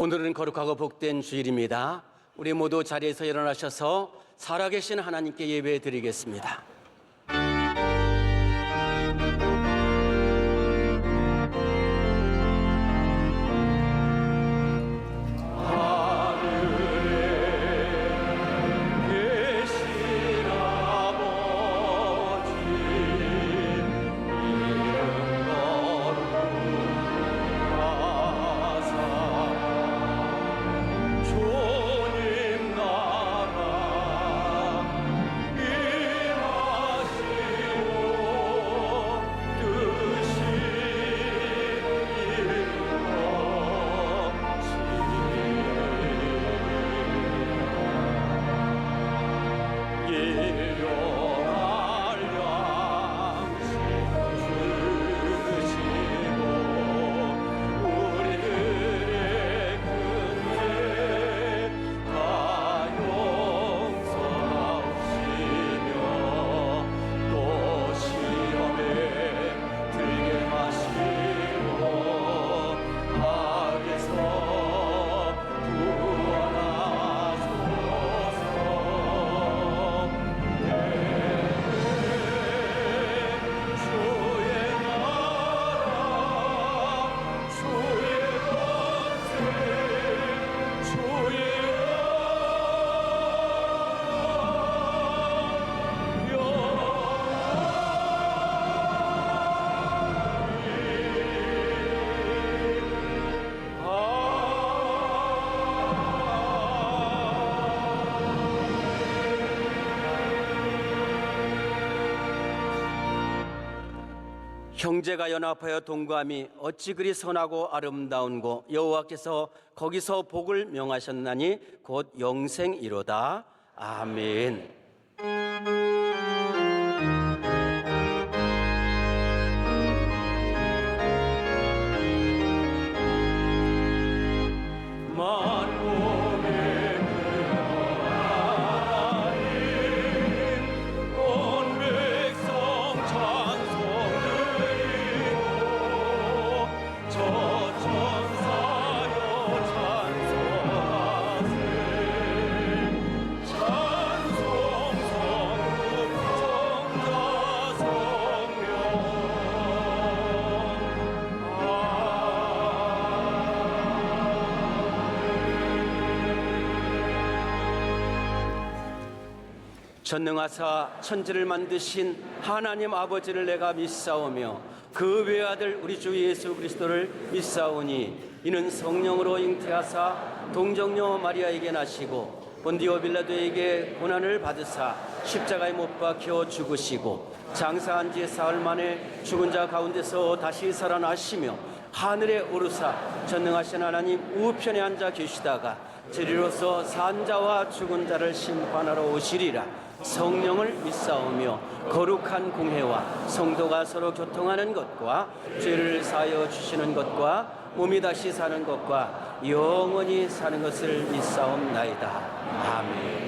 오늘은 거룩하고 복된 주일입니다. 우리 모두 자리에서 일어나셔서 살아계신 하나님께 예배 드리겠습니다. 형제가 연합하여 동거함이 어찌 그리 선하고 아름다운고 여호와께서 거기서 복을 명하셨나니 곧 영생이로다. 아멘. 전능하사 천지를 만드신 하나님 아버지를 내가 믿사오며 그 외아들 우리 주 예수 그리스도를 믿사오니 이는 성령으로 잉태하사 동정녀 마리아에게 나시고 본디오 빌라도에게 고난을 받으사 십자가에 못 박혀 죽으시고 장사한 지 사흘 만에 죽은 자 가운데서 다시 살아나시며 하늘에 오르사 전능하신 하나님 우편에 앉아 계시다가 저리로서 산 자와 죽은 자를 심판하러 오시리라. 성령을 믿사오며 거룩한 공회와 성도가 서로 교통하는 것과 죄를 사하여 주시는 것과 몸이 다시 사는 것과 영원히 사는 것을 믿사옵나이다. 아멘.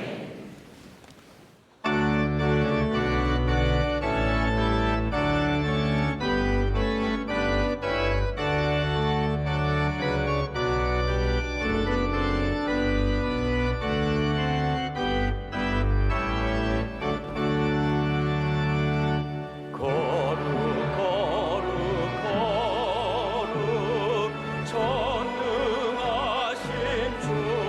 전능하신 주님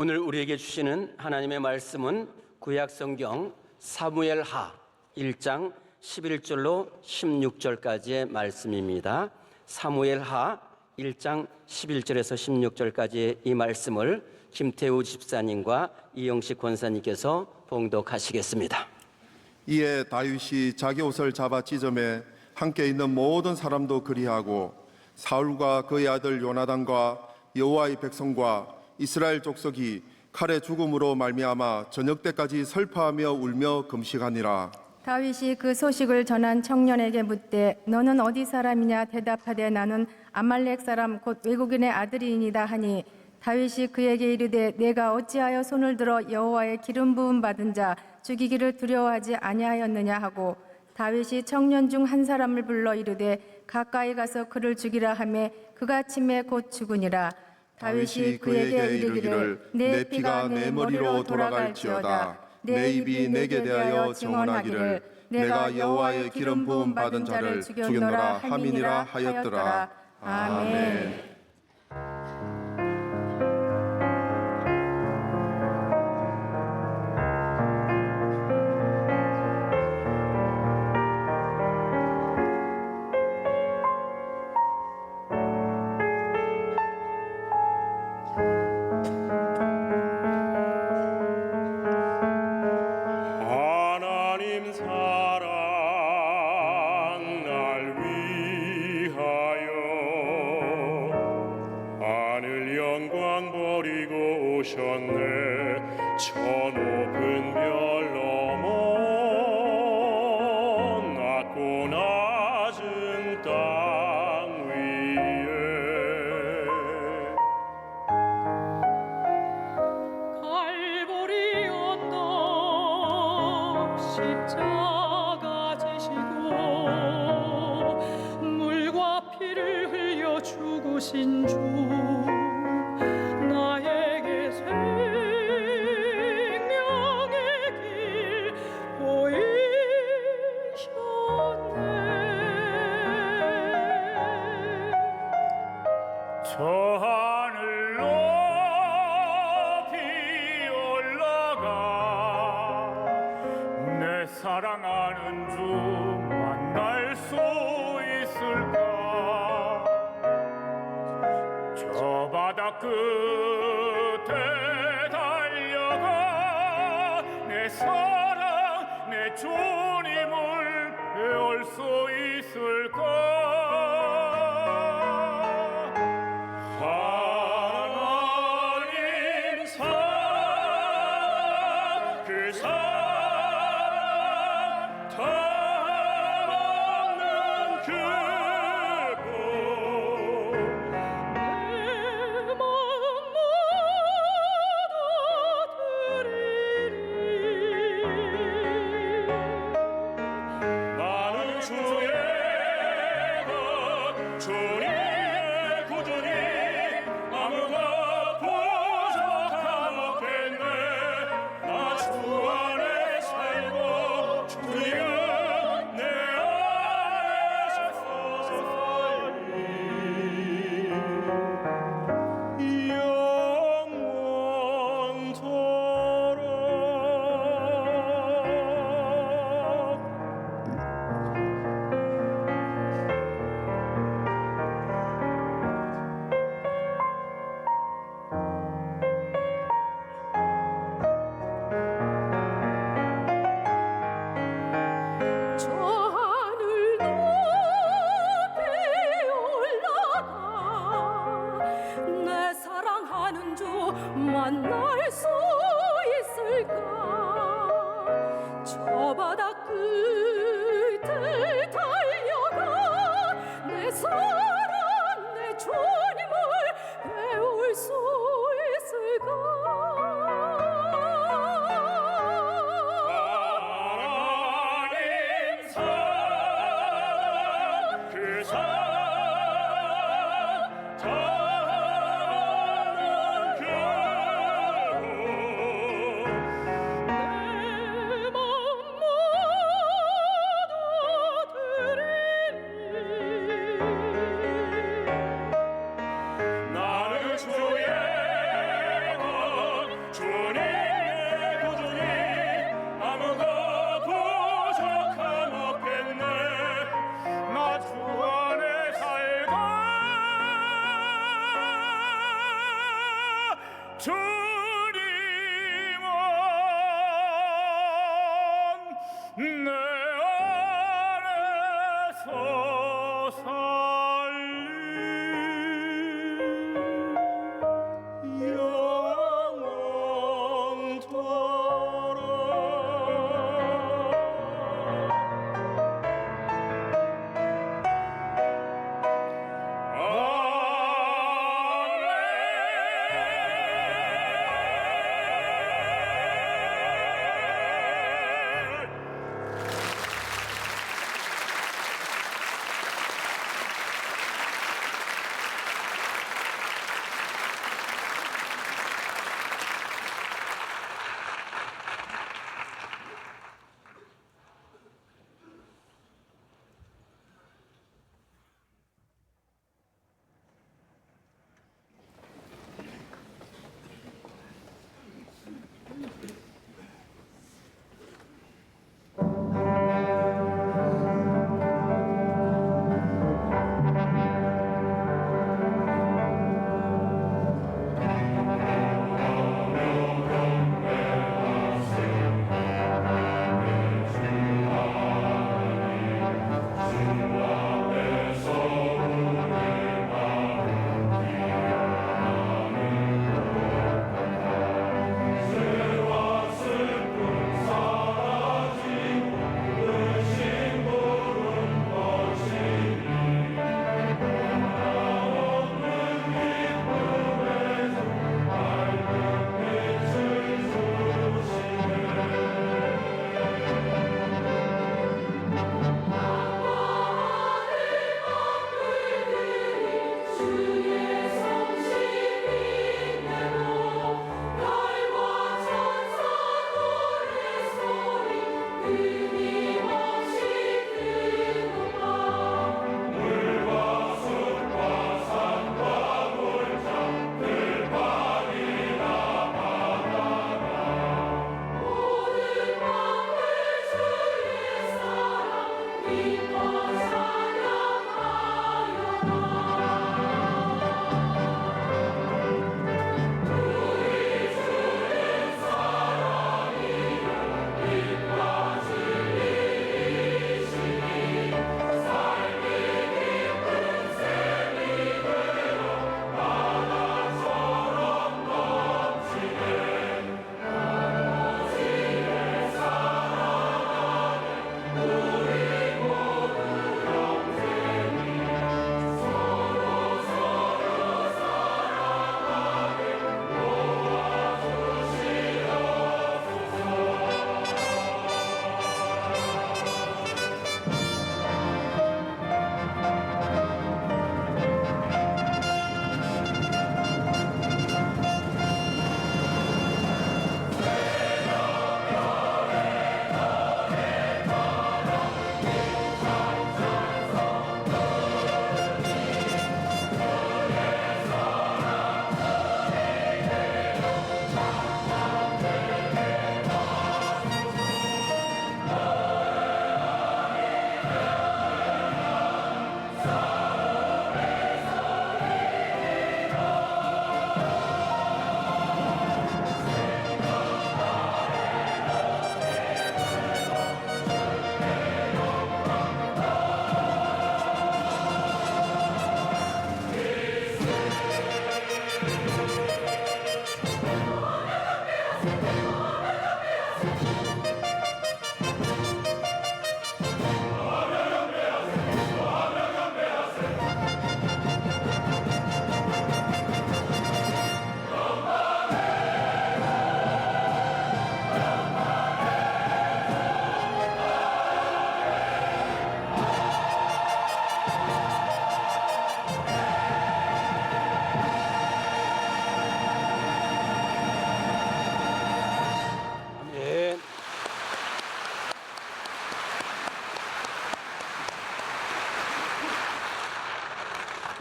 오늘 우리에게 주시는 하나님의 말씀은 구약성경 사무엘하 1장 11절로 16절까지의 말씀입니다. 사무엘하 1장 11절에서 16절까지의 이 말씀을 김태우 집사님과 이영식 권사님께서 봉독하시겠습니다. 이에 다윗이 자기 옷을 잡아 찢음에 함께 있는 모든 사람도 그리하고 사울과 그의 아들 요나단과 여호와의 백성과 이스라엘 족속이 칼의 죽음으로 말미암아 저녁 때까지 슬퍼하며 울며 금식하니라. 다윗이 그 소식을 전한 청년에게 묻되 너는 어디 사람이냐 대답하되 나는 아말렉 사람 곧 외국인의 아들이니이다 하니 다윗이 그에게 이르되 내가 어찌하여 손을 들어 여호와의 기름 부음 받은 자 죽이기를 두려워하지 아니하였느냐 하고 다윗이 청년 중 한 사람을 불러 이르되 가까이 가서 그를 죽이라 하매 그가 침에 곧 죽으니라. 다윗이 그에게 이르기를 내 피가 내 머리로 돌아갈지어다 내 입이 내게 대하여 증언하기를 내가 여호와의 기름 부음 받은 자를 죽였노라 함이니라 하였더라. 아멘. 저 높은 별 넘어 낮고 낮은 땅 위에 갈보리 언덕 십자가 지시고 물과 피를 흘려 죽으신 주 나에게 생명의 길 보이셨네. 저 하늘 높이 올라가 내 사랑하는 주 만날 수 있을까. 저 바다 끝에 달려가 내 사랑 내 주님을 배울 수 있을까. 하나님 사랑 그 사랑 다 막는 그곳 내 마음마다 드리리. 나는 주의 것 주님의 구주니 아무가 부족함 없겠네. 나 주 안에 주님은 내 안에서 살리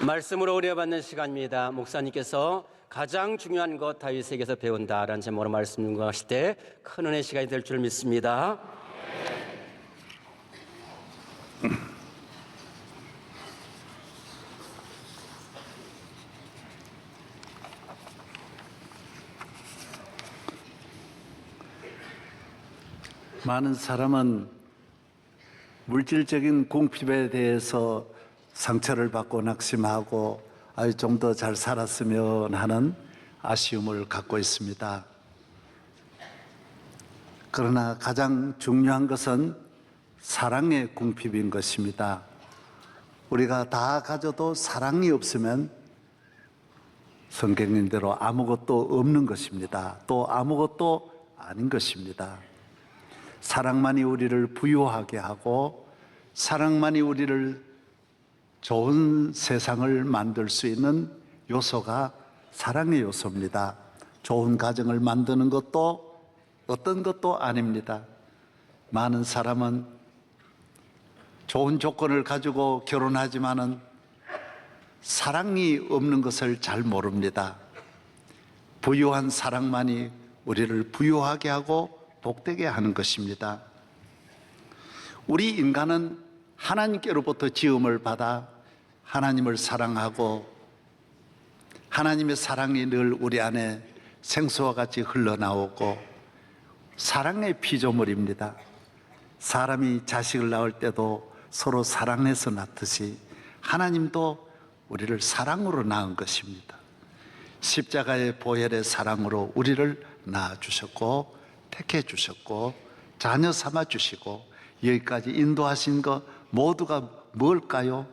말씀으로 의뢰받는 시간입니다. 목사님께서 가장 중요한 것 다윗에게서 배운다라는 제목으로 말씀 하실 때 큰 은혜 시간이 될 줄 믿습니다. 많은 사람은 물질적인 궁핍에 대해서 상처를 받고 낙심하고 좀 더 잘 살았으면 하는 아쉬움을 갖고 있습니다. 그러나 가장 중요한 것은 사랑의 궁핍인 것입니다. 우리가 다 가져도 사랑이 없으면 성경님대로 아무것도 없는 것입니다. 또 아무것도 아닌 것입니다. 사랑만이 우리를 부유하게 하고 사랑만이 우리를 좋은 세상을 만들 수 있는 요소가 사랑의 요소입니다. 좋은 가정을 만드는 것도 어떤 것도 아닙니다. 많은 사람은 좋은 조건을 가지고 결혼하지만은 사랑이 없는 것을 잘 모릅니다. 부유한 사랑만이 우리를 부유하게 하고 복되게 하는 것입니다. 우리 인간은 하나님께로부터 지음을 받아 하나님을 사랑하고 하나님의 사랑이 늘 우리 안에 생수와 같이 흘러나오고 사랑의 피조물입니다. 사람이 자식을 낳을 때도 서로 사랑해서 낳듯이 하나님도 우리를 사랑으로 낳은 것입니다. 십자가의 보혈의 사랑으로 우리를 낳아주셨고 택해 주셨고 자녀 삼아 주시고 여기까지 인도하신 것 모두가 뭘까요?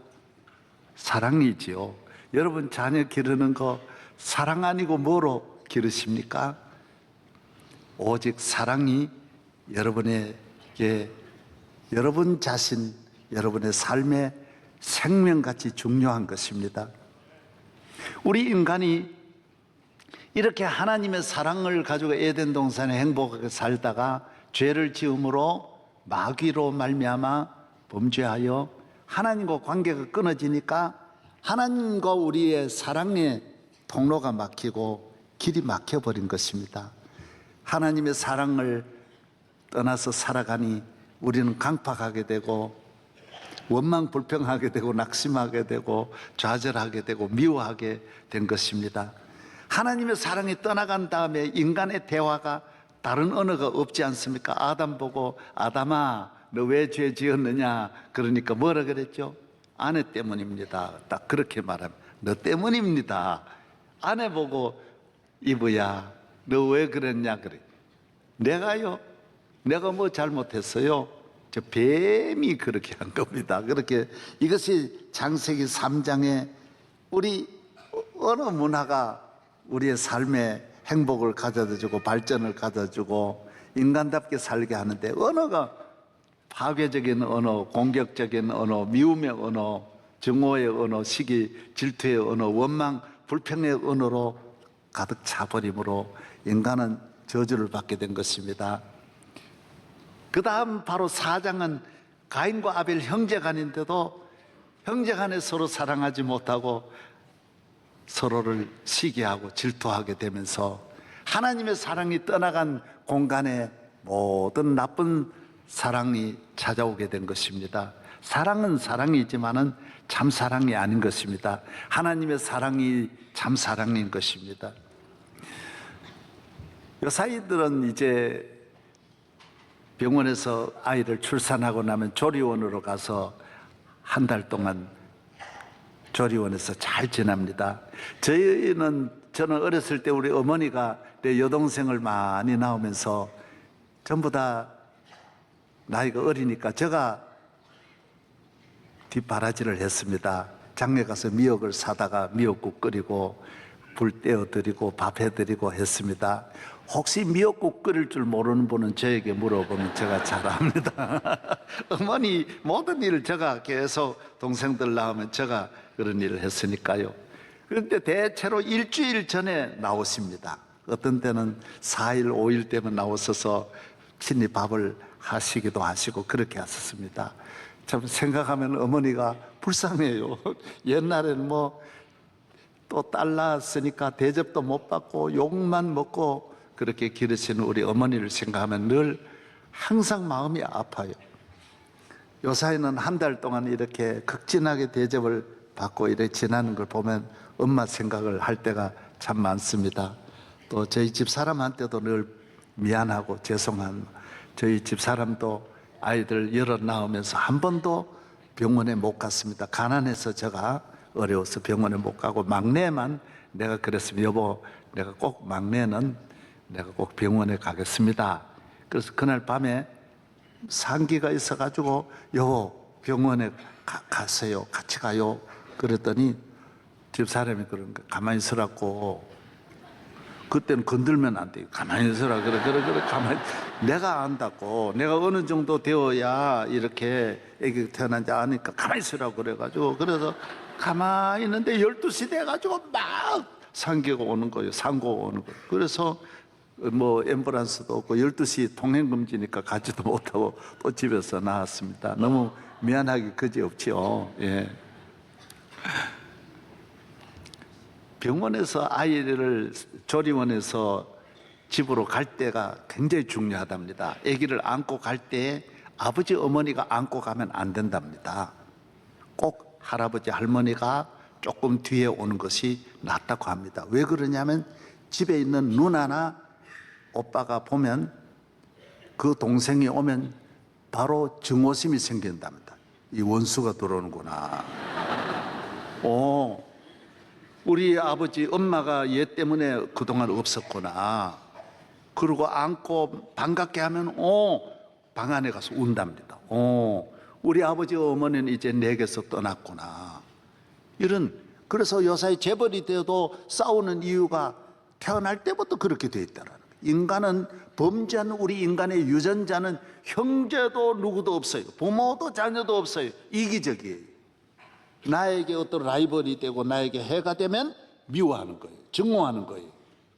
사랑이지요. 여러분 자녀 기르는 거 사랑 아니고 뭐로 기르십니까? 오직 사랑이 여러분에게 여러분 자신, 여러분의 삶의 생명같이 중요한 것입니다. 우리 인간이 이렇게 하나님의 사랑을 가지고 에덴 동산에 행복하게 살다가 죄를 지음으로 마귀로 말미암아 범죄하여 하나님과 관계가 끊어지니까 하나님과 우리의 사랑의 통로가 막히고 길이 막혀버린 것입니다. 하나님의 사랑을 떠나서 살아가니 우리는 강팍하게 되고 원망불평하게 되고 낙심하게 되고 좌절하게 되고 미워하게 된 것입니다. 하나님의 사랑이 떠나간 다음에 인간의 대화가 다른 언어가 없지 않습니까? 아담 보고 아담아 너 왜 죄 지었느냐 그러니까 뭐라 그랬죠? 아내 때문입니다. 딱 그렇게 말하면 너 때문입니다. 아내 보고 이브야 너 왜 그랬냐 그래. 내가요? 내가 뭐 잘못했어요? 저 뱀이 그렇게 한 겁니다. 그렇게 이것이 창세기 3장에 우리 어느 문화가 우리의 삶에 행복을 가져다주고 발전을 가져다주고 인간답게 살게 하는데 언어가 파괴적인 언어, 공격적인 언어, 미움의 언어, 증오의 언어, 시기, 질투의 언어, 원망, 불평의 언어로 가득 차버림으로 인간은 저주를 받게 된 것입니다. 그 다음 바로 4장은 가인과 아벨 형제간인데도 형제간에 서로 사랑하지 못하고 서로를 시기하고 질투하게 되면서 하나님의 사랑이 떠나간 공간에 모든 나쁜 사랑이 찾아오게 된 것입니다. 사랑은 사랑이지만은 참 사랑이 아닌 것입니다. 하나님의 사랑이 참 사랑인 것입니다. 여사이들은 이제 병원에서 아이를 출산하고 나면 조리원으로 가서 한 달 동안 조리원에서 잘 지납니다. 저는 어렸을 때 우리 어머니가 내 여동생을 많이 낳으면서 전부 다 나이가 어리니까 제가 뒷바라지를 했습니다. 장에 가서 미역을 사다가 미역국 끓이고 불 떼어드리고 밥 해드리고 했습니다. 혹시 미역국 끓일 줄 모르는 분은 저에게 물어보면 제가 잘합니다. 어머니 모든 일을 제가 계속 동생들 낳으면 제가 그런 일을 했으니까요. 그런데 대체로 일주일 전에 나오십니다. 어떤 때는 4일, 5일 때면 나오셔서 친히 밥을 하시기도 하시고 그렇게 하셨습니다. 참 생각하면 어머니가 불쌍해요. 옛날에는 또 딸 낳았으니까 대접도 못 받고 욕만 먹고 그렇게 기르시는 우리 어머니를 생각하면 늘 항상 마음이 아파요. 요사이는 한 달 동안 이렇게 극진하게 대접을 받고 이렇게 지나는 걸 보면 엄마 생각을 할 때가 참 많습니다. 또 저희 집 사람한테도 늘 미안하고 죄송한 저희 집사람도 아이들 열어 낳으면서 한 번도 병원에 못 갔습니다. 가난해서 제가 어려워서 병원에 못 가고 막내만 내가 그랬으면 여보 내가 꼭 막내는 내가 꼭 병원에 가겠습니다. 그래서 그날 밤에 상기가 있어가지고 여보 병원에 가세요. 같이 가요. 그랬더니 집사람이 그런 거 가만히 있으라고. 그때는 건들면 안 돼요. 가만히 있으라. 그래 가만히. 내가 안다고. 내가 어느 정도 되어야 이렇게 애기 태어난지 아니까 가만히 있으라고 그래가지고. 그래서 가만히 있는데 12시 돼가지고 막 상기가 오는 거예요. 상고가 오는 거예요. 그래서 뭐 앰뷸런스도 없고 12시 통행금지니까 가지도 못하고 또 집에서 나왔습니다. 너무 미안하기 그지없지요. 예. 병원에서 아이를 조리원에서 집으로 갈 때가 굉장히 중요하답니다. 아기를 안고 갈 때 아버지 어머니가 안고 가면 안 된답니다. 꼭 할아버지 할머니가 조금 뒤에 오는 것이 낫다고 합니다. 왜 그러냐면 집에 있는 누나나 오빠가 보면 그 동생이 오면 바로 증오심이 생긴답니다. 이 원수가 들어오는구나. 우리 아버지 엄마가 얘 때문에 그동안 없었구나. 그리고 안고 반갑게 하면 방 안에 가서 운답니다. 우리 아버지 어머니는 이제 내게서 떠났구나. 그래서 요사이 재벌이 되어도 싸우는 이유가 태어날 때부터 그렇게 돼 있다라는 거예요. 인간은 범죄한 우리 인간의 유전자는 형제도 누구도 없어요. 부모도 자녀도 없어요. 이기적이에요. 나에게 어떤 라이벌이 되고 나에게 해가 되면 미워하는 거예요. 증오하는 거예요.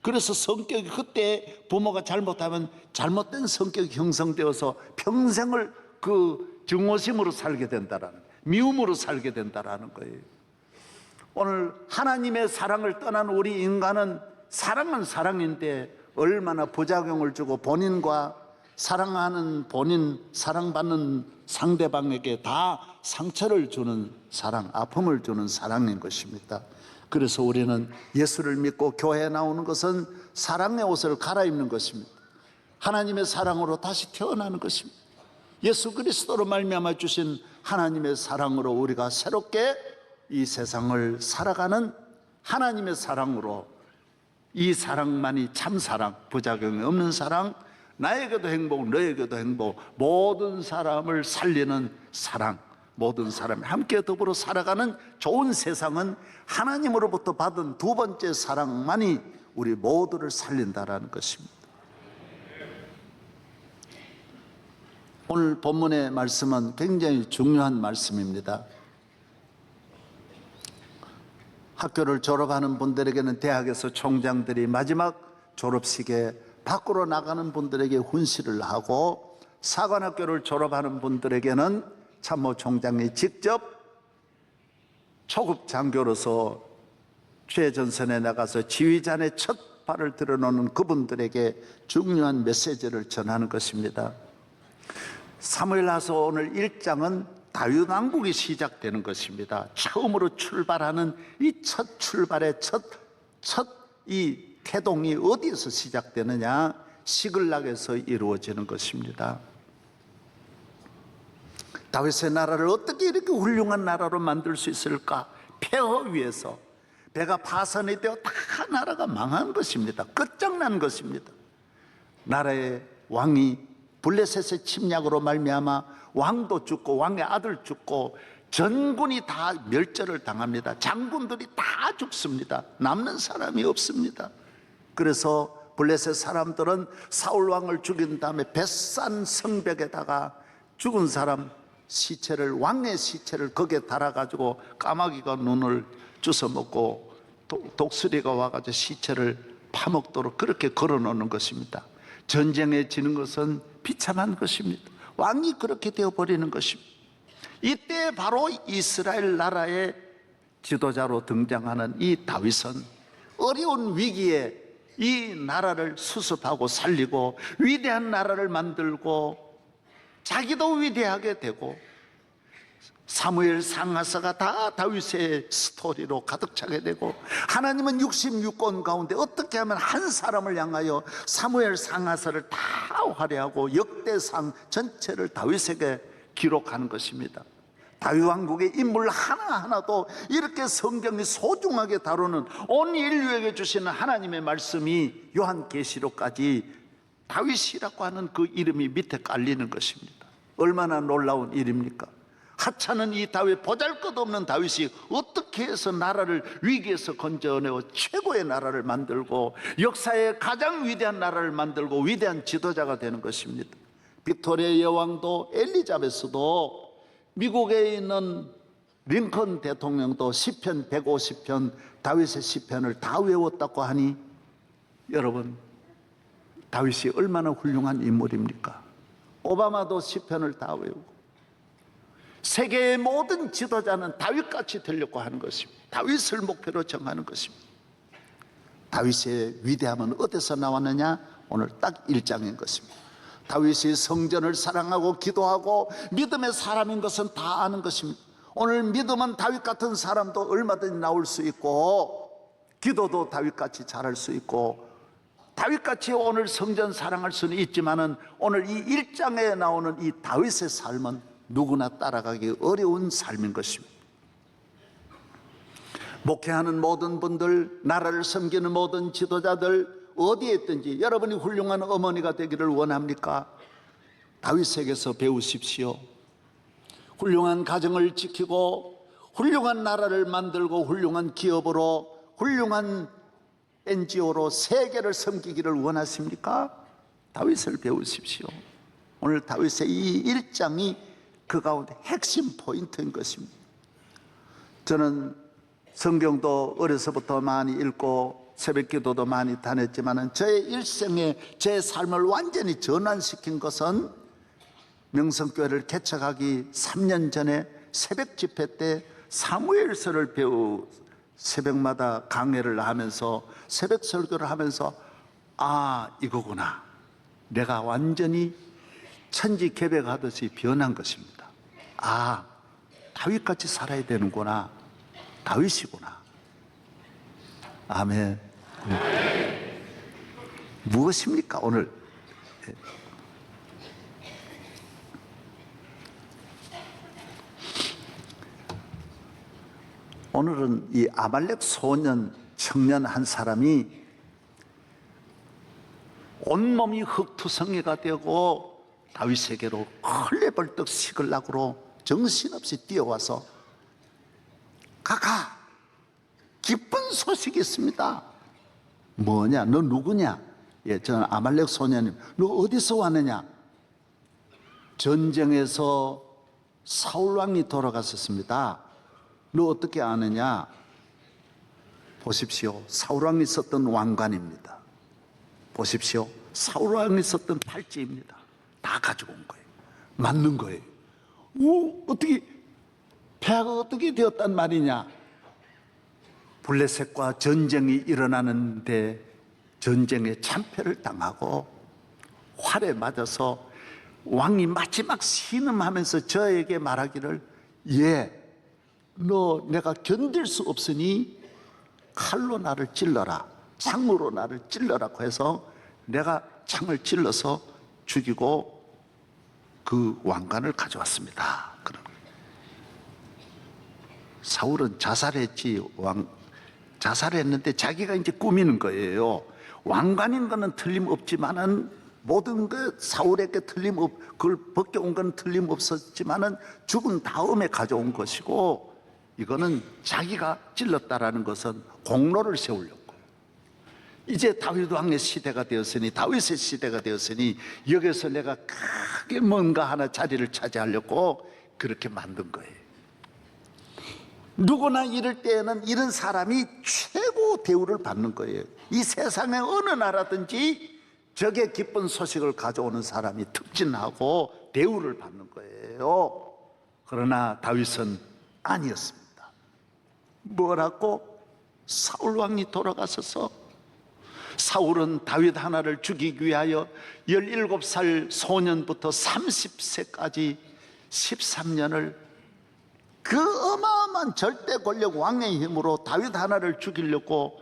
그래서 성격이 그때 부모가 잘못하면 잘못된 성격이 형성되어서 평생을 그 증오심으로 살게 된다라는 거예요. 미움으로 살게 된다라는 거예요. 오늘 하나님의 사랑을 떠난 우리 인간은 사랑은 사랑인데 얼마나 부작용을 주고 본인과 사랑하는 본인, 사랑받는 상대방에게 다 상처를 주는 사랑, 아픔을 주는 사랑인 것입니다. 그래서 우리는 예수를 믿고 교회에 나오는 것은 사랑의 옷을 갈아입는 것입니다. 하나님의 사랑으로 다시 태어나는 것입니다. 예수 그리스도로 말미암아 주신 하나님의 사랑으로 우리가 새롭게 이 세상을 살아가는 하나님의 사랑으로, 이 사랑만이 참 사랑, 부작용이 없는 사랑, 나에게도 행복, 너에게도 행복, 모든 사람을 살리는 사랑, 모든 사람이 함께 더불어 살아가는 좋은 세상은 하나님으로부터 받은 두 번째 사랑만이 우리 모두를 살린다라는 것입니다. 오늘 본문의 말씀은 굉장히 중요한 말씀입니다. 학교를 졸업하는 분들에게는 대학에서 총장들이 마지막 졸업식에 밖으로 나가는 분들에게 훈시를 하고, 사관학교를 졸업하는 분들에게는 참모총장이 직접 초급 장교로서 최전선에 나가서 지휘잔의 첫 발을 들어놓는 그분들에게 중요한 메시지를 전하는 것입니다. 사무엘하서 오늘 1장은 다윗 왕국이 시작되는 것입니다. 처음으로 출발하는 이 첫 출발의 첫 이 태동이 어디에서 시작되느냐? 시글락에서 이루어지는 것입니다. 다윗의 나라를 어떻게 이렇게 훌륭한 나라로 만들 수 있을까? 폐허 위에서 배가 파선이 되어 다 나라가 망한 것입니다. 끝장난 것입니다. 나라의 왕이 블레셋의 침략으로 말미암아 왕도 죽고 왕의 아들 죽고 전군이 다 멸절을 당합니다. 장군들이 다 죽습니다. 남는 사람이 없습니다. 그래서 블레셋 사람들은 사울 왕을 죽인 다음에 벳산 성벽에다가 죽은 사람 시체를, 왕의 시체를 거기에 달아가지고 까마귀가 눈을 주워 먹고 독수리가 와가지고 시체를 파먹도록 그렇게 걸어놓는 것입니다. 전쟁에 지는 것은 비참한 것입니다. 왕이 그렇게 되어버리는 것입니다. 이때 바로 이스라엘 나라의 지도자로 등장하는 이 다윗은 어려운 위기에 이 나라를 수습하고 살리고 위대한 나라를 만들고 자기도 위대하게 되고 사무엘 상하사가 다 다윗의 스토리로 가득 차게 되고, 하나님은 66권 가운데 어떻게 하면 한 사람을 향하여 사무엘 상하사를 다 활용하고 역대상 전체를 다윗에게 기록하는 것입니다. 다윗 왕국의 인물 하나하나도 이렇게 성경이 소중하게 다루는, 온 인류에게 주시는 하나님의 말씀이 요한계시록까지 다윗이라고 하는 그 이름이 밑에 깔리는 것입니다. 얼마나 놀라운 일입니까? 하찮은 이 다윗, 보잘것없는 다윗이 어떻게 해서 나라를 위기에서 건져내고 최고의 나라를 만들고 역사의 가장 위대한 나라를 만들고 위대한 지도자가 되는 것입니다. 빅토리아 여왕도 엘리자베스도 미국에 있는 링컨 대통령도 시편 150편, 다윗의 시편을 다 외웠다고 하니, 여러분, 다윗이 얼마나 훌륭한 인물입니까? 오바마도 시편을 다 외우고, 세계의 모든 지도자는 다윗같이 되려고 하는 것입니다. 다윗을 목표로 정하는 것입니다. 다윗의 위대함은 어디서 나왔느냐? 오늘 딱 1장인 것입니다. 다윗이 성전을 사랑하고 기도하고 믿음의 사람인 것은 다 아는 것입니다. 오늘 믿음은 다윗 같은 사람도 얼마든지 나올 수 있고, 기도도 다윗같이 잘할 수 있고, 다윗같이 오늘 성전 사랑할 수는 있지만은 오늘 이 1장에 나오는 이 다윗의 삶은 누구나 따라가기 어려운 삶인 것입니다. 목회하는 모든 분들, 나라를 섬기는 모든 지도자들, 어디에 있든지 여러분이 훌륭한 어머니가 되기를 원합니까? 다윗에게서 배우십시오. 훌륭한 가정을 지키고 훌륭한 나라를 만들고 훌륭한 기업으로, 훌륭한 NGO로 세계를 섬기기를 원하십니까? 다윗을 배우십시오. 오늘 다윗의 이 1장이 그 가운데 핵심 포인트인 것입니다. 저는 성경도 어려서부터 많이 읽고 새벽 기도도 많이 다녔지만 저의 일생에 제 삶을 완전히 전환시킨 것은 명성교회를 개척하기 3년 전에 새벽 집회 때 사무엘서를 배우, 새벽마다 강해를 하면서 새벽 설교를 하면서, 아, 이거구나, 내가 완전히 천지개벽하듯이 변한 것입니다. 아, 다윗같이 살아야 되는구나, 다윗이구나. 아멘. 무엇입니까 오늘? 오늘은 이 아말렉 소년 청년 한 사람이 온몸이 흙투성이가 되고 다윗에게로 헐레벌떡 시글락으로 정신없이 뛰어와서, 가가, 기쁜 소식이 있습니다. 뭐냐? 너 누구냐? 예, 저는 아말렉 소년님. 너 어디서 왔느냐? 전쟁에서 사울왕이 돌아갔었습니다. 너 어떻게 아느냐? 보십시오. 사울왕이 썼던 왕관입니다. 보십시오. 사울왕이 썼던 팔찌입니다. 다 가지고 온 거예요. 맞는 거예요. 어떻게, 폐하가 어떻게 되었단 말이냐? 블레셋과 전쟁이 일어나는데 전쟁에 참패를 당하고 활에 맞아서 왕이 마지막 신음하면서 저에게 말하기를, 예, 너 내가 견딜 수 없으니 칼로 나를 찔러라, 창으로 나를 찔러라고 해서 내가 창을 찔러서 죽이고 그 왕관을 가져왔습니다. 그럼 사울은 자살했지, 자살했는데 자기가 이제 꾸미는 거예요. 왕관인 거는 틀림없지만은 모든 그 사울에게 그걸 벗겨온 건 틀림없었지만은 죽은 다음에 가져온 것이고, 이거는 자기가 찔렀다라는 것은 공로를 세우려고. 이제 다윗 왕의 시대가 되었으니, 다윗의 시대가 되었으니 여기서 내가 크게 뭔가 하나 자리를 차지하려고 그렇게 만든 거예요. 누구나 이럴 때에는 이런 사람이 최고 대우를 받는 거예요. 이 세상의 어느 나라든지 적의 기쁜 소식을 가져오는 사람이 특진하고 대우를 받는 거예요. 그러나 다윗은 아니었습니다. 뭐라고? 사울왕이 돌아가셔서, 사울은 다윗 하나를 죽이기 위하여 17살 소년부터 30세까지 13년을 그 어마어마한 절대 권력 왕의 힘으로 다윗 하나를 죽이려고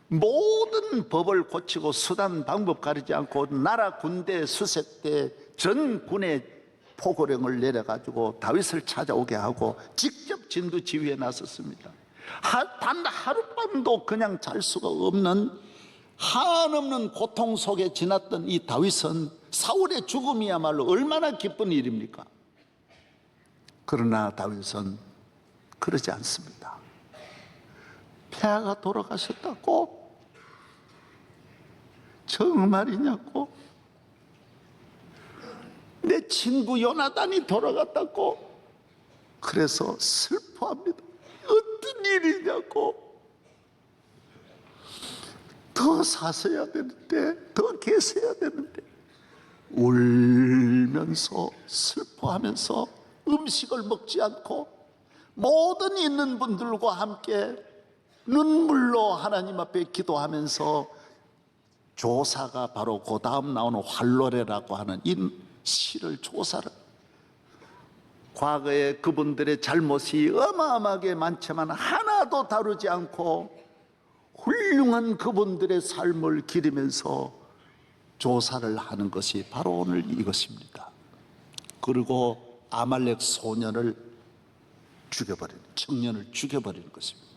모든 법을 고치고 수단 방법 가리지 않고 나라 군대 수색대 전 군의 포고령을 내려가지고 다윗을 찾아오게 하고 직접 진두 지휘에 나섰습니다. 단 하룻밤도 그냥 잘 수가 없는 한없는 고통 속에 지났던 이 다윗은 사울의 죽음이야말로 얼마나 기쁜 일입니까? 그러나 다윗은 그러지 않습니다. 폐하가 돌아가셨다고? 정말이냐고? 내 친구 요나단이 돌아갔다고? 그래서 슬퍼합니다. 어떤 일이냐고? 더 사셔야 되는데, 더 계셔야 되는데, 울면서 슬퍼하면서 음식을 먹지 않고 모든 있는 분들과 함께 눈물로 하나님 앞에 기도하면서 조사가 바로 그 다음 나오는 활로레라고 하는 이 시를 조사를, 과거에 그분들의 잘못이 어마어마하게 많지만 하나도 다루지 않고 훌륭한 그분들의 삶을 기리면서 조사를 하는 것이 바로 오늘 이것입니다. 그리고 아말렉 소년을 죽여버리는, 청년을 죽여버리는 것입니다.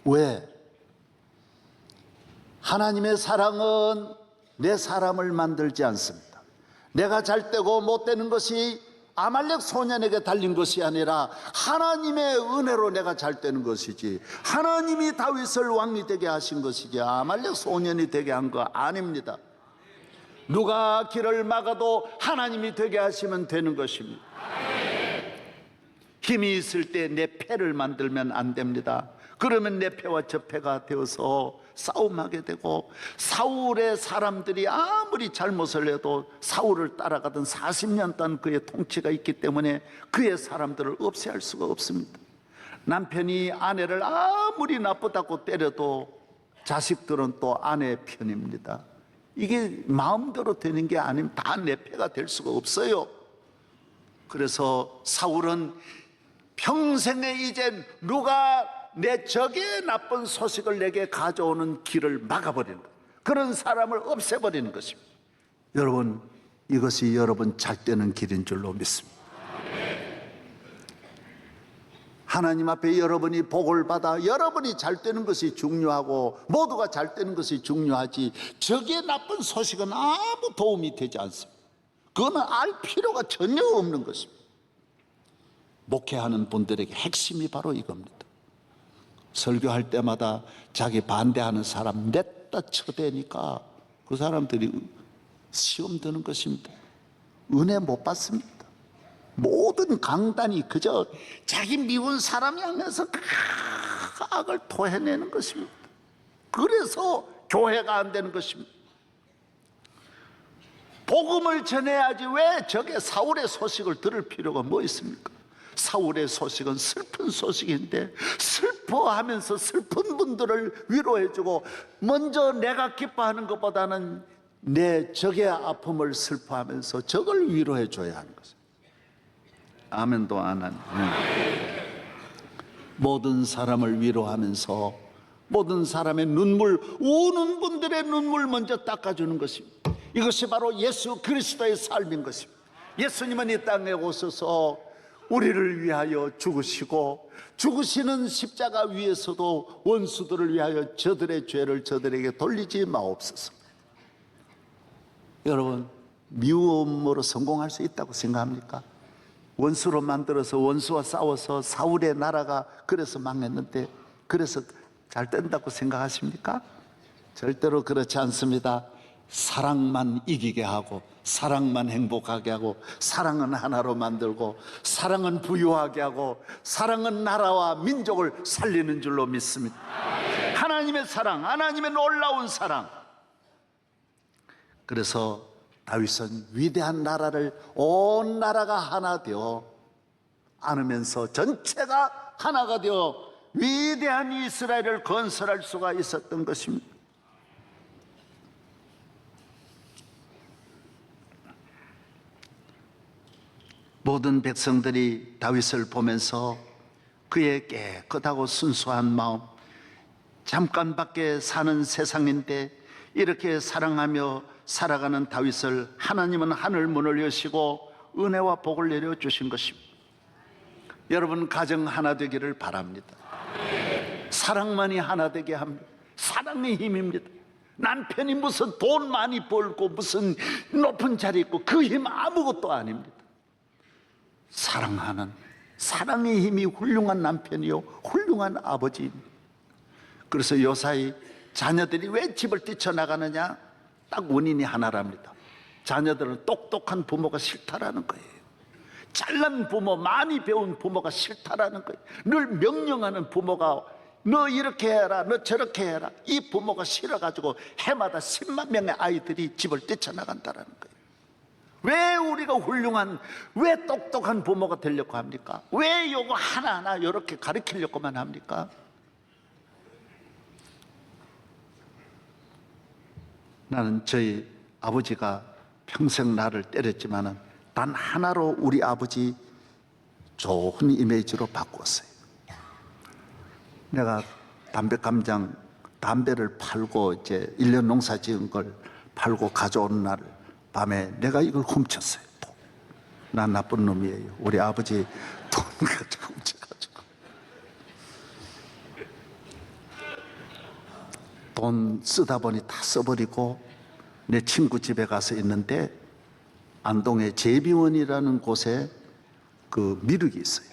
왜? 하나님의 사랑은 내 사람을 만들지 않습니다. 내가 잘 되고 못 되는 것이 아말렉 소년에게 달린 것이 아니라 하나님의 은혜로 내가 잘 되는 것이지, 하나님이 다윗을 왕이 되게 하신 것이지 아말렉 소년이 되게 한 거 아닙니다. 누가 길을 막아도 하나님이 되게 하시면 되는 것입니다. 힘이 있을 때 내 패를 만들면 안 됩니다. 그러면 내 패와 저 패가 되어서 싸움하게 되고, 사울의 사람들이 아무리 잘못을 해도 사울을 따라가던 40년 동안 그의 통치가 있기 때문에 그의 사람들을 없애할 수가 없습니다. 남편이 아내를 아무리 나쁘다고 때려도 자식들은 또 아내의 편입니다. 이게 마음대로 되는 게 아니면 다 내 패가 될 수가 없어요. 그래서 사울은 평생에 이제 누가 내 적의 나쁜 소식을 내게 가져오는 길을 막아버리는 것, 그런 사람을 없애버리는 것입니다. 여러분, 이것이 여러분 잘 되는 길인 줄로 믿습니다. 하나님 앞에 여러분이 복을 받아 여러분이 잘 되는 것이 중요하고 모두가 잘 되는 것이 중요하지, 적의 나쁜 소식은 아무 도움이 되지 않습니다. 그거는 알 필요가 전혀 없는 것입니다. 목회하는 분들에게 핵심이 바로 이겁니다. 설교할 때마다 자기 반대하는 사람 냈다 쳐대니까 그 사람들이 시험 드는 것입니다. 은혜 못 받습니다. 모든 강단이 그저 자기 미운 사람이 하면서 악을 토해내는 것입니다. 그래서 교회가 안 되는 것입니다. 복음을 전해야지 왜 저게 사울의 소식을 들을 필요가 뭐 있습니까? 사울의 소식은 슬픈 소식인데 슬퍼하면서 슬픈 분들을 위로해주고, 먼저 내가 기뻐하는 것보다는 내 적의 아픔을 슬퍼하면서 적을 위로해줘야 하는 것입니다. 아멘도 안 하는. 모든 사람을 위로하면서 모든 사람의 눈물, 우는 분들의 눈물 먼저 닦아주는 것입니다. 이것이 바로 예수 그리스도의 삶인 것입니다. 예수님은 이 땅에 오셔서 우리를 위하여 죽으시고, 죽으시는 십자가 위에서도 원수들을 위하여 저들의 죄를 저들에게 돌리지 마옵소서. 여러분, 미움으로 성공할 수 있다고 생각합니까? 원수로 만들어서 원수와 싸워서 사울의 나라가 그래서 망했는데 그래서 잘 된다고 생각하십니까? 절대로 그렇지 않습니다. 사랑만 이기게 하고, 사랑만 행복하게 하고, 사랑은 하나로 만들고, 사랑은 부유하게 하고, 사랑은 나라와 민족을 살리는 줄로 믿습니다. 하나님의 사랑, 하나님의 놀라운 사랑. 그래서 다윗은 위대한 나라를, 온 나라가 하나 되어 안으면서 전체가 하나가 되어 위대한 이스라엘을 건설할 수가 있었던 것입니다. 모든 백성들이 다윗을 보면서 그의 깨끗하고 순수한 마음, 잠깐밖에 사는 세상인데 이렇게 사랑하며 살아가는 다윗을 하나님은 하늘 문을 여시고 은혜와 복을 내려주신 것입니다. 여러분 가정 하나 되기를 바랍니다. 사랑만이 하나 되게 합니다. 사랑의 힘입니다. 남편이 무슨 돈 많이 벌고 무슨 높은 자리 있고 그 힘 아무것도 아닙니다. 사랑하는 사랑의 힘이 훌륭한 남편이요 훌륭한 아버지입니다. 그래서 요사이 자녀들이 왜 집을 뛰쳐나가느냐? 딱 원인이 하나랍니다. 자녀들은 똑똑한 부모가 싫다라는 거예요. 잘난 부모, 많이 배운 부모가 싫다라는 거예요. 늘 명령하는 부모가 너 이렇게 해라, 너 저렇게 해라. 이 부모가 싫어가지고 해마다 10만 명의 아이들이 집을 뛰쳐나간다라는 거예요. 왜 우리가 훌륭한, 왜 똑똑한 부모가 되려고 합니까? 왜 요거 하나하나 이렇게 가르치려고만 합니까? 나는 저희 아버지가 평생 나를 때렸지만은 단 하나로 우리 아버지 좋은 이미지로 바꾸었어요. 내가 담배를 팔고 이제 1년 농사 지은 걸 팔고 가져오는 날 밤에 내가 이걸 훔쳤어요. 난 나쁜 놈이에요. 우리 아버지 돈 가지고 훔쳐가지고 돈 쓰다 보니 다 써버리고 내 친구 집에 가서 있는데 안동에 제비원이라는 곳에 그 미륵이 있어요.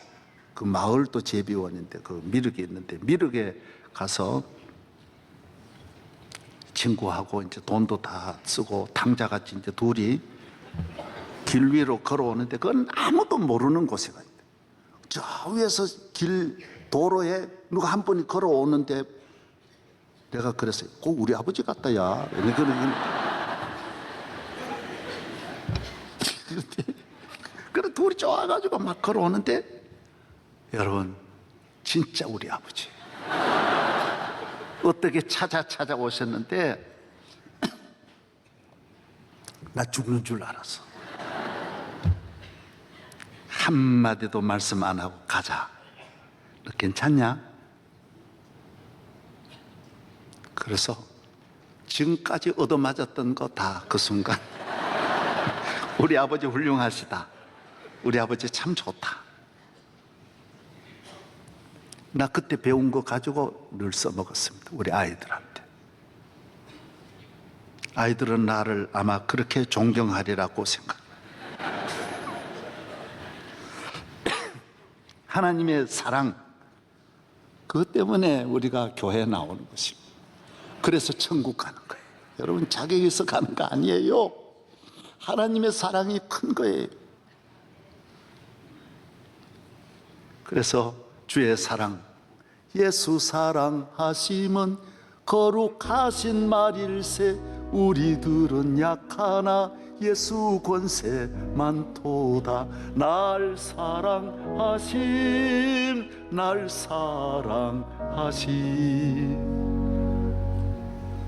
그 마을도 제비원인데 그 미륵이 있는데 미륵에 가서 친구하고 이제 돈도 다 쓰고 탕자같이 이제 둘이 길 위로 걸어오는데 그건 아무도 모르는 곳에 가 있대. 저 위에서 도로에 누가 한 분이 걸어오는데 내가 그랬어요. 꼭 우리 아버지 같다, 야. 그래 둘이 좋아가지고 막 걸어오는데 여러분 진짜 우리 아버지 어떻게 찾아오셨는데 나 죽는 줄 알았어. 한마디도 말씀 안 하고 가자. 너 괜찮냐? 그래서 지금까지 얻어맞았던 거 다 그 순간 우리 아버지 훌륭하시다. 우리 아버지 참 좋다. 나 그때 배운 거 가지고 늘 써먹었습니다. 우리 아이들한테. 아이들은 나를 아마 그렇게 존경하리라고 생각합니다. 하나님의 사랑, 그것 때문에 우리가 교회에 나오는 것입니다. 그래서 천국 가는 거예요. 여러분 자격이 있어 가는 거 아니에요. 하나님의 사랑이 큰 거예요. 그래서 주의 사랑, 예수 사랑하심은 거룩하신 말일세. 우리들은 약하나 예수 권세 많도다. 날 사랑하심, 날 사랑하심.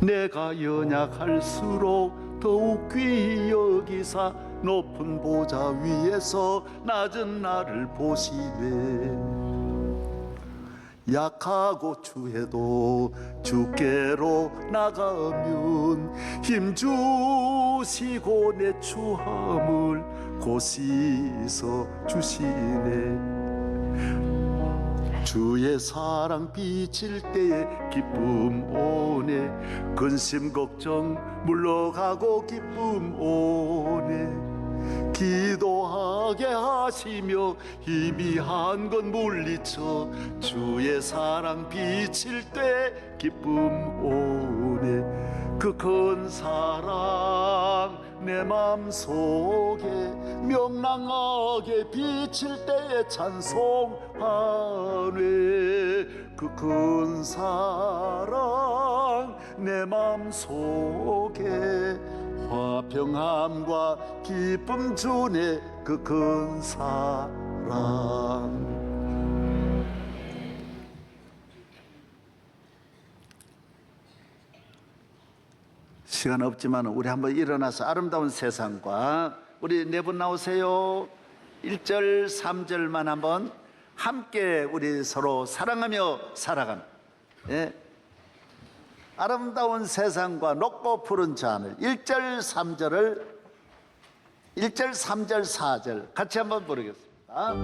내가 연약할수록 더욱 귀히 여기사 높은 보좌 위에서 낮은 나를 보시네. 약하고 추해도 주께로 나가면 힘 주시고 내 추함을 고시서 주시네. 주의 사랑 비칠 때에 기쁨 오네. 근심 걱정 물러가고 기쁨 오네. 기도하게 하시며 희미한 건 물리쳐 주의 사랑 비칠 때 기쁨 오네. 그 큰 사랑 내 맘속에 명랑하게 비칠 때에 찬송하네. 그 큰 사랑 내 맘속에 화평함과 기쁨 주네. 그 큰 사랑. 시간 없지만 우리 한번 일어나서 아름다운 세상과 우리 네 분 나오세요. 1절 3절만 한번 함께 우리 서로 사랑하며 살아가는, 예? 아름다운 세상과 높고 푸른 저 하늘. 1절 3절을 1절 3절 4절 같이 한번 부르겠습니다.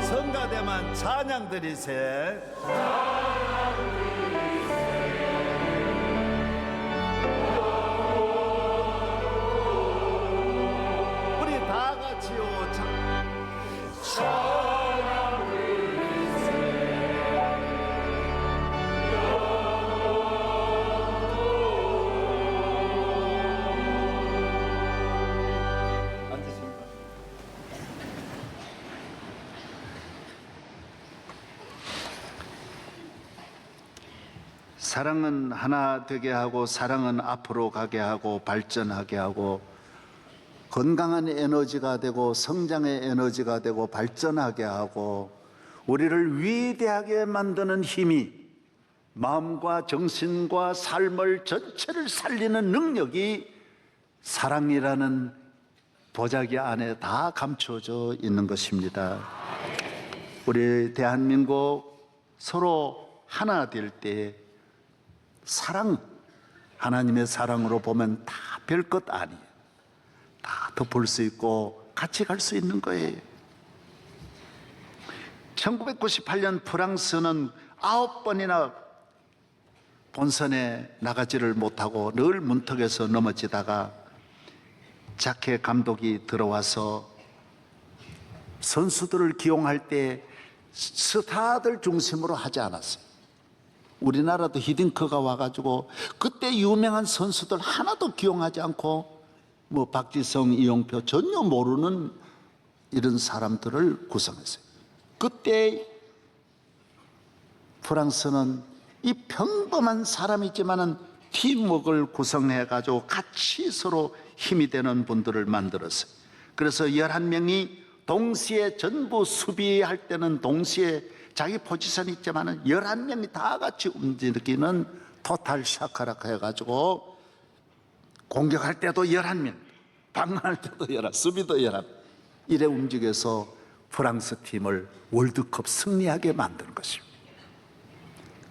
성가대만 찬양 드리세. 우리 다 같이요. 찬양 드리세. 앉으십니다. 사랑은 하나 되게 하고, 사랑은 앞으로 가게 하고, 발전하게 하고, 건강한 에너지가 되고, 성장의 에너지가 되고, 발전하게 하고, 우리를 위대하게 만드는 힘이, 마음과 정신과 삶을 전체를 살리는 능력이 사랑이라는 보자기 안에 다 감춰져 있는 것입니다. 우리 대한민국 서로 하나 될 때 사랑, 하나님의 사랑으로 보면 다 별것 아니에요. 다 덮을 수 있고 같이 갈 수 있는 거예요. 1998년 프랑스는 9번이나 본선에 나가지를 못하고 늘 문턱에서 넘어지다가 자케 감독이 들어와서 선수들을 기용할 때 스타들 중심으로 하지 않았어요. 우리나라도 히딩크가 와가지고 그때 유명한 선수들 하나도 기용하지 않고 뭐 박지성, 이용표 전혀 모르는 이런 사람들을 구성했어요. 그때 프랑스는 이 평범한 사람이지만은 팀워크를 구성해가지고 같이 서로 힘이 되는 분들을 만들었어요. 그래서 11명이 동시에 전부 수비할 때는 동시에 자기 포지션이 있지만은 11명이 다 같이 움직이는 토탈 샤카라카 해가지고 공격할 때도 11명, 방어할 때도 11, 수비도 11. 이래 움직여서 프랑스 팀을 월드컵 승리하게 만드는 것입니다.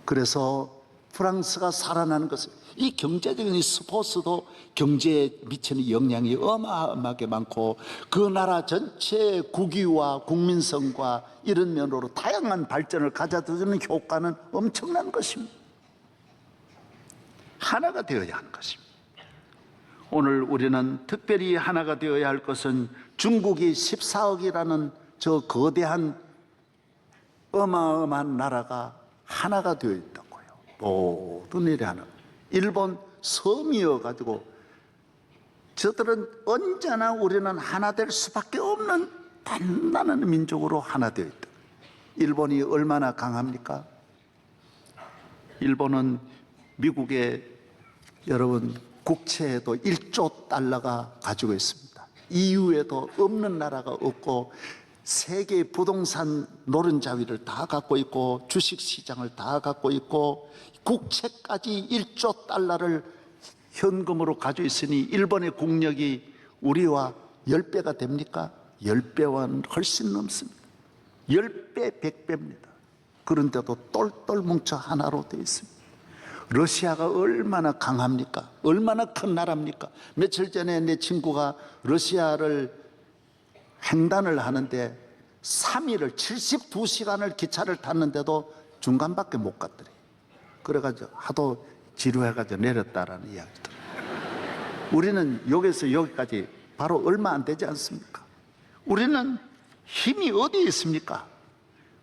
그래서 프랑스가 살아나는 것은 이 경제적인 스포츠도 경제에 미치는 영향이 어마어마하게 많고 그 나라 전체의 국위와 국민성과 이런 면으로 다양한 발전을 가져다주는 효과는 엄청난 것입니다. 하나가 되어야 하는 것입니다. 오늘 우리는 특별히 하나가 되어야 할 것은 중국이 14억이라는 저 거대한 어마어마한 나라가 하나가 되어 있다고요. 모든 일이 하나. 일본 섬이어 가지고 저들은 언제나 우리는 하나 될 수밖에 없는 단단한 민족으로 하나 되어 있다. 일본이 얼마나 강합니까? 일본은 미국의 여러분 국채에도 1조 달러가 가지고 있습니다. EU에도 없는 나라가 없고 세계 부동산 노른자위를 다 갖고 있고 주식시장을 다 갖고 있고 국채까지 1조 달러를 현금으로 가지고 있으니 일본의 국력이 우리와 10배가 됩니까? 10배와는 훨씬 넘습니다. 10배, 100배입니다. 그런데도 똘똘 뭉쳐 하나로 되어 있습니다. 러시아가 얼마나 강합니까? 얼마나 큰 나라입니까? 며칠 전에 내 친구가 러시아를 횡단을 하는데 3일을 72시간을 기차를 탔는데도 중간밖에 못 갔더래. 그래가지고 하도 지루해가지고 내렸다라는 이야기들. 우리는 여기서 여기까지 바로 얼마 안 되지 않습니까? 우리는 힘이 어디에 있습니까?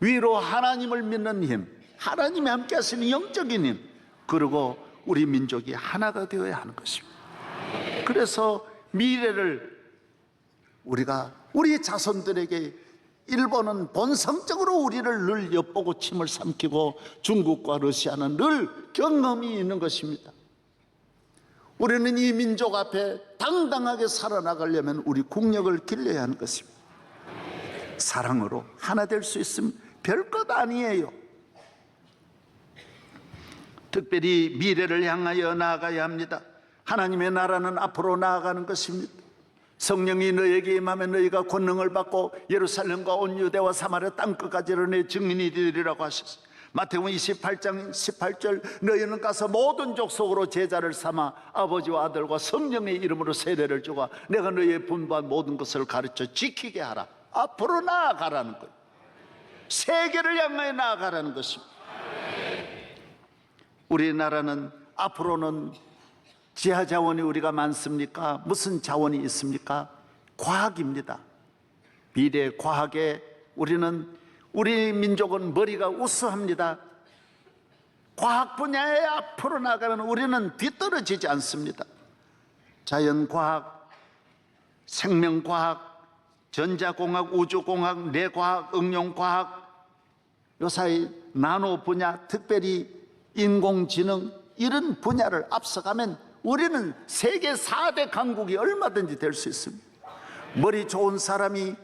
위로 하나님을 믿는 힘, 하나님이 함께 하시는 영적인 힘, 그리고 우리 민족이 하나가 되어야 하는 것입니다. 그래서 미래를 우리가 우리 자손들에게 일본은 본성적으로 우리를 늘 엿보고 침을 삼키고 중국과 러시아는 늘 경험이 있는 것입니다. 우리는 이 민족 앞에 당당하게 살아나가려면 우리 국력을 길러야 하는 것입니다. 사랑으로 하나 될 수 있으면 별것 아니에요. 특별히 미래를 향하여 나아가야 합니다. 하나님의 나라는 앞으로 나아가는 것입니다. 성령이 너에게 임하면 너희가 권능을 받고 예루살렘과 온 유대와 사마리아 땅끝까지로 내 증인이 되리라고 하셨어요. 마태복음 28장 18절 너희는 가서 모든 족속으로 제자를 삼아 아버지와 아들과 성령의 이름으로 세례를 주고 내가 너희의 분부한 모든 것을 가르쳐 지키게 하라. 앞으로 나아가라는 거예요. 세계를 향하여 나아가라는 것입니다. 우리나라는 앞으로는 지하 자원이 우리가 많습니까? 무슨 자원이 있습니까? 과학입니다. 미래 과학에 우리 민족은 머리가 우수합니다. 과학 분야에 앞으로 나가면 우리는 뒤떨어지지 않습니다. 자연과학, 생명과학, 전자공학, 우주공학, 뇌과학, 응용과학, 요사이 나노 분야, 특별히 인공지능 이런 분야를 앞서가면 우리는 세계 4대 강국이 얼마든지 될 수 있습니다. 머리 좋은 사람이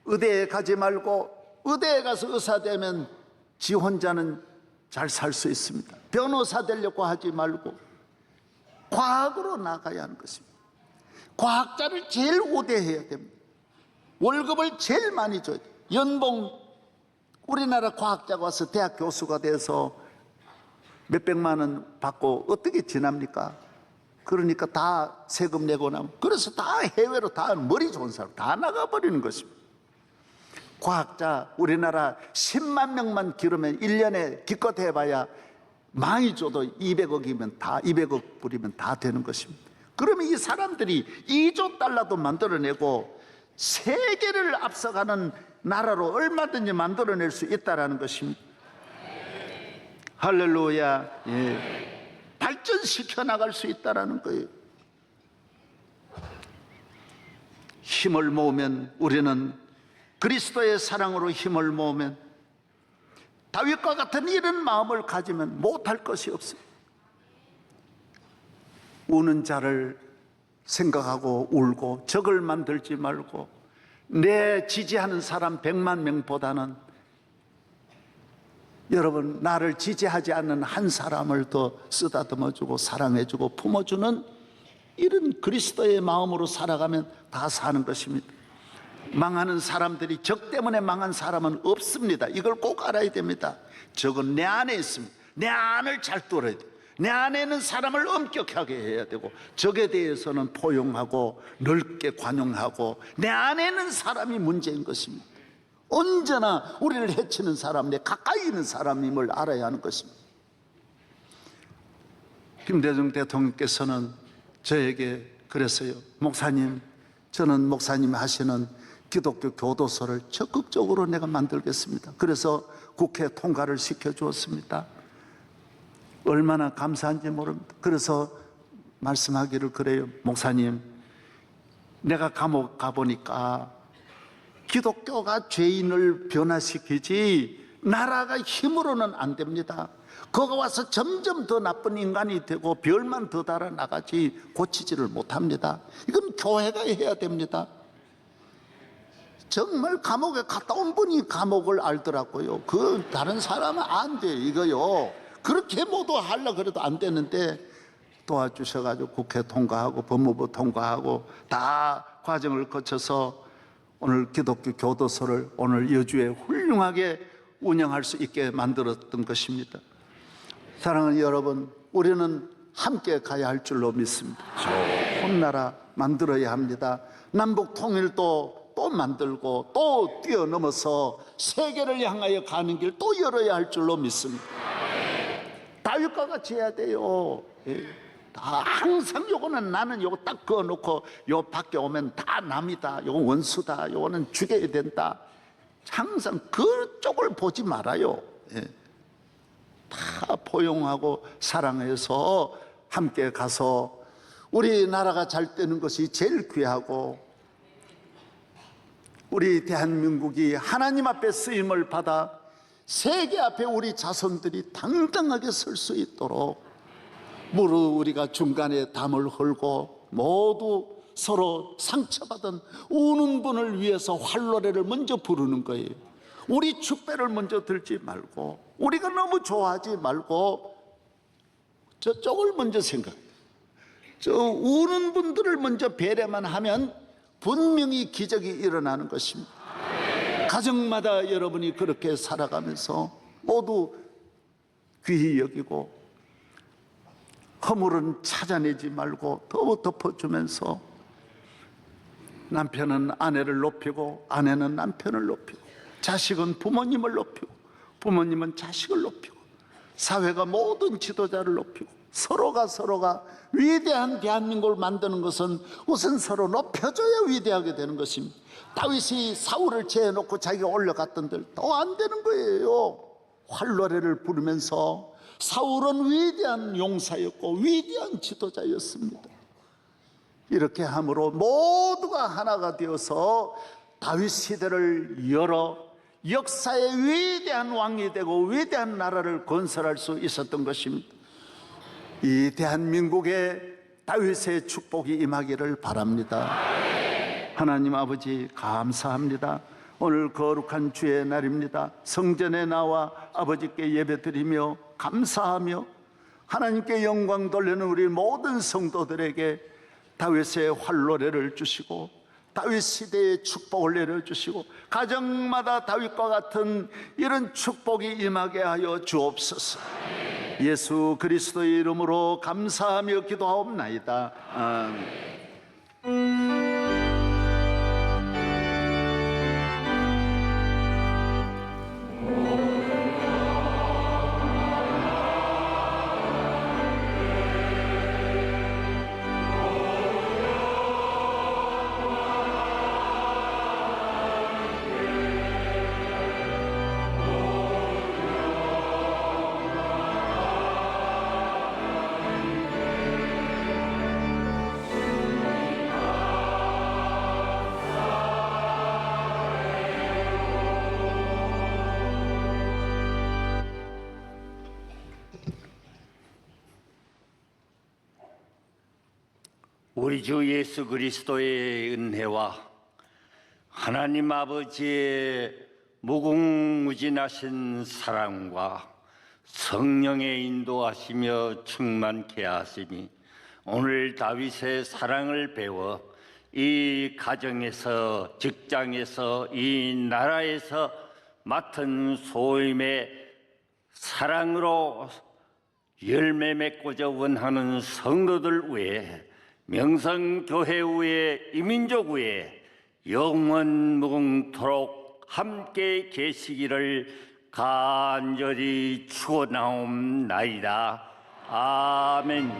의대에 가지 말고 의대에 가서 의사 되면 지 혼자는 잘 살 수 있습니다. 변호사 되려고 하지 말고 과학으로 나가야 하는 것입니다. 과학자를 제일 우대해야 됩니다. 월급을 제일 많이 줘야 돼요. 연봉 우리나라 과학자가 와서 대학 교수가 돼서 몇백만 원 받고 어떻게 지납니까? 그러니까 다 세금 내고 나면 그래서 다 해외로 다 머리 좋은 사람 다 나가버리는 것입니다. 과학자 우리나라 10만 명만 기르면 1년에 기껏 해봐야 많이 줘도 200억이면 다 200억 불이면 다 되는 것입니다. 그러면 이 사람들이 2조 달러도 만들어내고 세계를 앞서가는 나라로 얼마든지 만들어낼 수 있다는 것입니다. 할렐루야. 예. 발전시켜 나갈 수 있다는 거예요. 힘을 모으면 우리는 그리스도의 사랑으로 힘을 모으면 다윗과 같은 이런 마음을 가지면 못할 것이 없어요. 우는 자를 생각하고 울고 적을 만들지 말고 내 지지하는 사람 100만 명보다는 여러분 나를 지지하지 않는 한 사람을 더 쓰다듬어주고 사랑해주고 품어주는 이런 그리스도의 마음으로 살아가면 다 사는 것입니다. 망하는 사람들이 적 때문에 망한 사람은 없습니다. 이걸 꼭 알아야 됩니다. 적은 내 안에 있습니다. 내 안을 잘 뚫어야 돼. 내 안에 있는 사람을 엄격하게 해야 되고, 적에 대해서는 포용하고 넓게 관용하고, 내 안에 있는 사람이 문제인 것입니다. 언제나 우리를 해치는 사람, 내 가까이 있는 사람임을 알아야 하는 것입니다. 김대중 대통령께서는 저에게 그랬어요. 목사님, 저는 목사님 하시는 기독교 교도소를 적극적으로 내가 만들겠습니다. 그래서 국회 통과를 시켜주었습니다. 얼마나 감사한지 모릅니다. 그래서 말씀하기를 그래요. 목사님, 내가 감옥 가보니까 기독교가 죄인을 변화시키지 나라가 힘으로는 안 됩니다. 거기 와서 점점 더 나쁜 인간이 되고 별만 더 달아나가지 고치지를 못합니다. 이건 교회가 해야 됩니다. 정말 감옥에 갔다 온 분이 감옥을 알더라고요. 그 다른 사람은 안 돼, 이거요. 그렇게 모두 하려고 그래도 안 되는데 도와주셔가지고 국회 통과하고 법무부 통과하고 다 과정을 거쳐서 오늘 기독교 교도소를 오늘 여주에 훌륭하게 운영할 수 있게 만들었던 것입니다. 사랑하는 여러분, 우리는 함께 가야 할 줄로 믿습니다. 좋은 나라 만들어야 합니다. 남북 통일도 또 만들고 또 뛰어넘어서 세계를 향하여 가는 길 또 열어야 할 줄로 믿습니다. 다윗과 같이 해야 돼요. 다 항상 요거는 나는 요거 딱 그어놓고 요 밖에 오면 다 남이다, 요거 원수다, 요거는 죽여야 된다. 항상 그쪽을 보지 말아요. 다 포용하고 사랑해서 함께 가서 우리나라가 잘 되는 것이 제일 귀하고, 우리 대한민국이 하나님 앞에 쓰임을 받아 세계 앞에 우리 자손들이 당당하게 설 수 있도록 무릇 우리가 중간에 담을 헐고 모두 서로 상처받은 우는 분을 위해서 활노래를 먼저 부르는 거예요. 우리 축배를 먼저 들지 말고, 우리가 너무 좋아하지 말고 저쪽을 먼저 생각해요. 저 우는 분들을 먼저 배려만 하면 분명히 기적이 일어나는 것입니다. 가정마다 여러분이 그렇게 살아가면서 모두 귀히 여기고 허물은 찾아내지 말고 더 덮어주면서 남편은 아내를 높이고 아내는 남편을 높이고 자식은 부모님을 높이고 부모님은 자식을 높이고 사회가 모든 지도자를 높이고 서로가 위대한 대한민국을 만드는 것은 우선 서로 높여줘야 위대하게 되는 것입니다. 다윗이 사울을 제해놓고 자기가 올라갔던 들 더 안 되는 거예요. 활노래를 부르면서 사울은 위대한 용사였고 위대한 지도자였습니다. 이렇게 함으로 모두가 하나가 되어서 다윗 시대를 열어 역사의 위대한 왕이 되고 위대한 나라를 건설할 수 있었던 것입니다. 이 대한민국에 다윗의 축복이 임하기를 바랍니다. 하나님 아버지 감사합니다. 오늘 거룩한 주의 날입니다. 성전에 나와 아버지께 예배드리며 감사하며 하나님께 영광 돌리는 우리 모든 성도들에게 다윗의 활노래를 주시고 다윗 시대의 축복을 내려주시고 가정마다 다윗과 같은 이런 축복이 임하게 하여 주옵소서. 예수 그리스도의 이름으로 감사하며 기도하옵나이다. 아멘. 우리 주 예수 그리스도의 은혜와 하나님 아버지의 무궁무진하신 사랑과 성령의 인도하시며 충만케 하시니 오늘 다윗의 사랑을 배워 이 가정에서, 직장에서, 이 나라에서 맡은 소임에 사랑으로 열매 맺고자 원하는 성도들 위해, 명성교회 위에, 이민족 위에 영원 무궁토록 함께 계시기를 간절히 축원하옵나이다. 아멘.